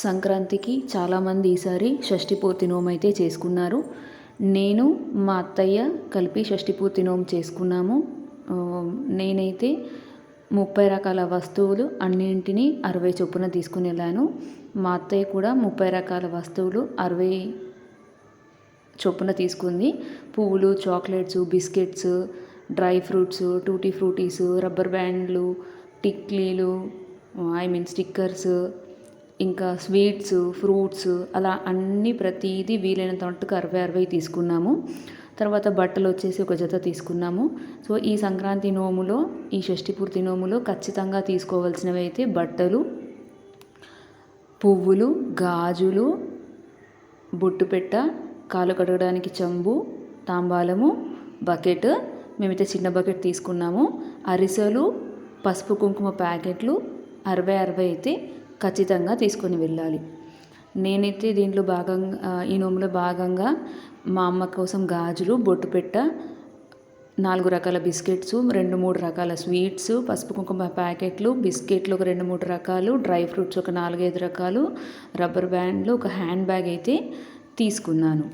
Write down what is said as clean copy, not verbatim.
సంక్రాంతికి చాలామంది ఈసారి షష్ఠి పూర్తి నోము అయితే చేసుకున్నారు. నేను మా అత్తయ్య కలిపి షష్ఠి పూర్తి నోము చేసుకున్నాము. నేనైతే 30 రకాల వస్తువులు అన్నింటినీ 60 చొప్పున తీసుకుని వెళ్ళాను. మా అత్తయ్య కూడా 30 రకాల వస్తువులు 60 చొప్పున తీసుకుంది. పువ్వులు, chocolates, biscuits, dry fruits, tutti frutties, rubber బ్యాండ్లు, టిక్లీలు, స్టిక్కర్స్, ఇంకా స్వీట్స్, ఫ్రూట్స్, అలా అన్నీ ప్రతిదీ వీలైనంత మట్టుకు 60 తీసుకున్నాము. తర్వాత బట్టలు వచ్చేసి ఒక జత తీసుకున్నాము. సో ఈ సంక్రాంతి నోములో, ఈ షష్ఠి పూర్తి నోములో ఖచ్చితంగా తీసుకోవాల్సినవి అయితే బట్టలు, పువ్వులు, గాజులు, బొట్టు పెట్ట, కాలు కడగడానికి చెంబు, తాంబాలము, బకెట్. మేమైతే చిన్న బకెట్ తీసుకున్నాము. అరిసెలు, పసుపు కుంకుమ ప్యాకెట్లు 60 అయితే ఖచ్చితంగా తీసుకొని వెళ్ళాలి. నేనైతే దీంట్లో భాగంగా, ఈ నోములో భాగంగా మా అమ్మ కోసం గాజులు, బొట్టు పెట్ట, 4 రకాల బిస్కెట్స్, 2-3 రకాల స్వీట్స్, పసుపు కుంకుమ ప్యాకెట్లు, బిస్కెట్లు ఒక 2-3 రకాలు, డ్రై ఫ్రూట్స్ ఒక 4-5 రకాలు, రబ్బర్ బ్యాండ్లు, ఒక హ్యాండ్ బ్యాగ్ అయితే తీసుకున్నాను.